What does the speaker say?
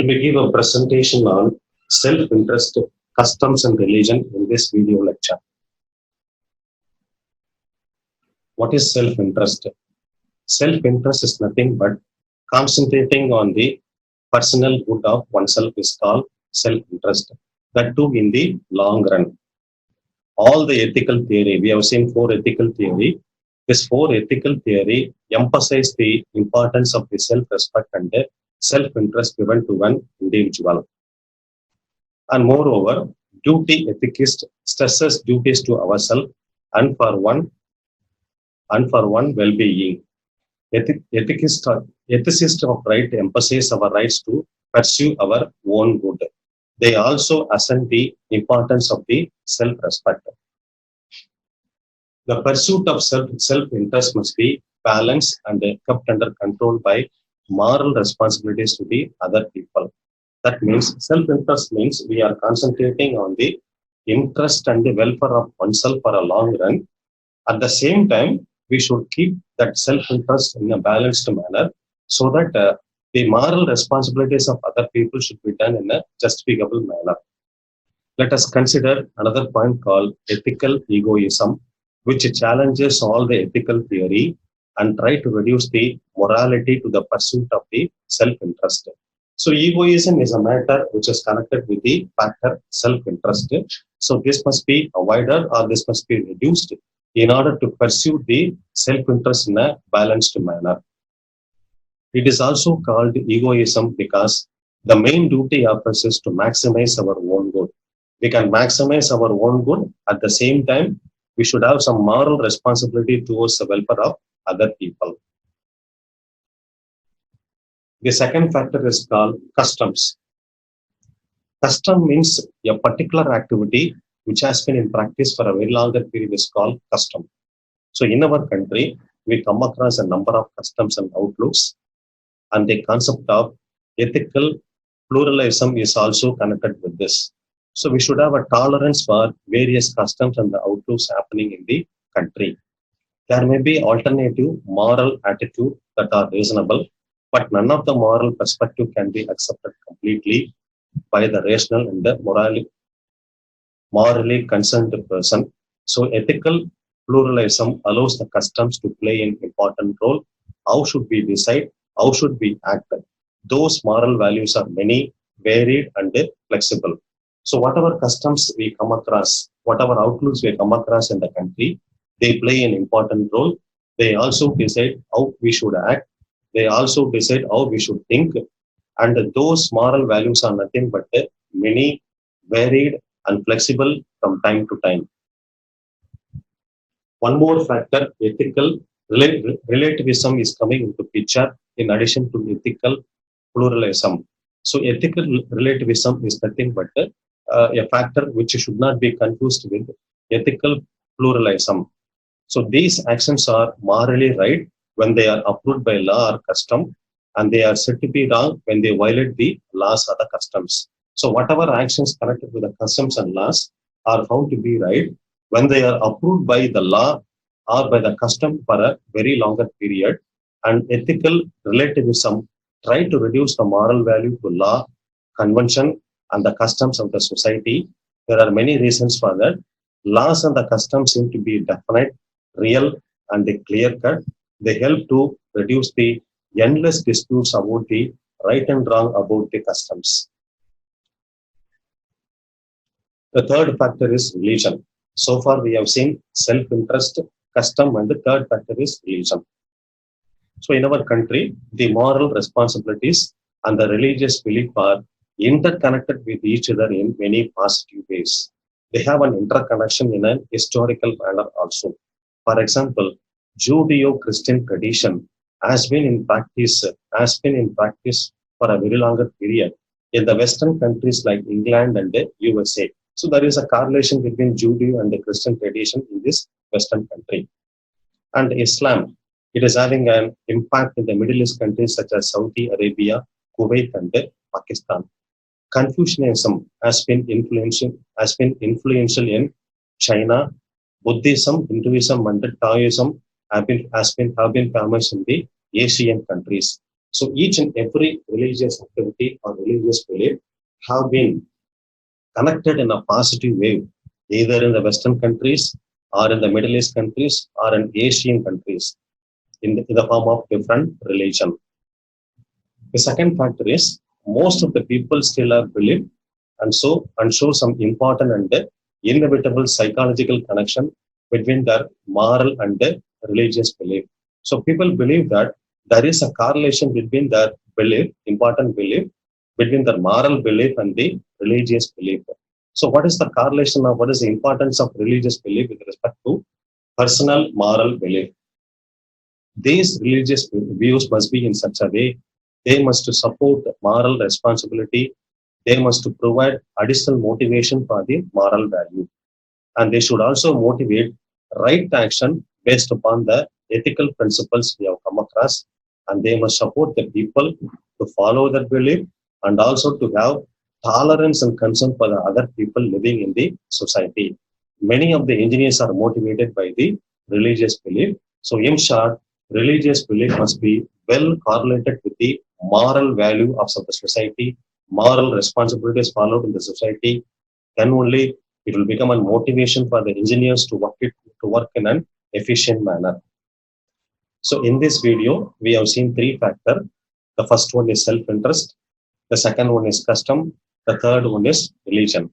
Let me give a presentation on self-interest, customs and religion in this video lecture. What is self-interest? Self-interest is nothing but concentrating on the personal good of oneself is called self-interest. That too in the long run. All the ethical theory, we have seen 4 ethical theory. This 4 ethical theory emphasize the importance of the self-respect and the self-interest given to an individual. And moreover, duty ethicist stresses duties to ourselves and for one well-being. Ethicist of right emphasize our rights to pursue our own good. They also assert the importance of the self-respect. The pursuit of self-interest must be balanced and kept under control by moral responsibilities to the other people. That means self-interest means we are concentrating on the interest and the welfare of oneself for a long run. At the same time, we should keep that self-interest in a balanced manner so that the moral responsibilities of other people should be done in a justificable manner. Let us consider another point called ethical egoism, which challenges all the ethical theory and try to reduce the morality to the pursuit of the self-interest. So egoism is a matter which is connected with the factor self-interest. So this must be avoided or this must be reduced in order to pursue the self-interest in a balanced manner. It is also called egoism because the main duty of us is to maximize our own good. We can maximize our own good. At the same time, we should have some moral responsibility towards the welfare of other people. The second factor is called customs. Custom means a particular activity which has been in practice for a very longer period is called custom. So in our country, we come across a number of customs and outlooks, and the concept of ethical pluralism is also connected with this. So we should have a tolerance for various customs and the outlooks happening in the country. There may be alternative moral attitude that are reasonable, but none of the moral perspective can be accepted completely by the rational and the morally concerned person. So ethical pluralism allows the customs to play an important role. How should we decide? How should we act? Those moral values are many, varied and flexible. So whatever customs we come across, whatever outlooks we come across in the country, they play an important role. They also decide how we should act. They also decide how we should think. And those moral values are nothing but many, varied and flexible from time to time. One more factor, ethical relativism is coming into picture in addition to ethical pluralism. So ethical relativism is nothing but a factor which should not be confused with ethical pluralism. So these actions are morally right when they are approved by law or custom, and they are said to be wrong when they violate the laws or the customs. So whatever actions connected with the customs and laws are found to be right when they are approved by the law or by the custom for a very longer period. And ethical relativism try to reduce the moral value to law, convention and the customs of the society. There are many reasons for that. Laws and the customs seem to be definite, real and clear-cut. They help to reduce the endless disputes about the right and wrong about the customs. The third factor is religion. So far we have seen self-interest, custom, and the third factor is religion. So in our country, the moral responsibilities and the religious belief are interconnected with each other in many positive ways. They have an interconnection in an historical manner also. For example, Judeo-Christian tradition has been in practice for a very longer period in the Western countries like England and the USA. So there is a correlation between Judeo and the Christian tradition in this Western country. And Islam, it is having an impact in the Middle East countries such as Saudi Arabia, Kuwait and Pakistan. Confucianism has been influential in China. Buddhism, Hinduism and Taoism have been famous in the Asian countries. So each and every religious activity or religious belief have been connected in a positive way, either in the Western countries or in the Middle East countries or in Asian countries in the form of different religion. The second factor is most of the people still have belief and show some important and inevitable psychological connection between their moral and religious belief. So people believe that there is a correlation between their belief, important belief, between their moral belief and the religious belief. So what is the correlation of what is the importance of religious belief with respect to personal moral belief? These religious views must be in such a way they must support moral responsibility. They must provide additional motivation for the moral value. And they should also motivate right action based upon the ethical principles we have come across. And they must support the people to follow that belief and also to have tolerance and concern for the other people living in the society. Many of the engineers are motivated by the religious belief. So in short, religious belief must be well correlated with the moral value of the society, moral responsibilities followed in the society. Then only it will become a motivation for the engineers to work in an efficient manner. So in this video, we have seen three factors. The first one is self-interest. The second one is custom. The third one is religion.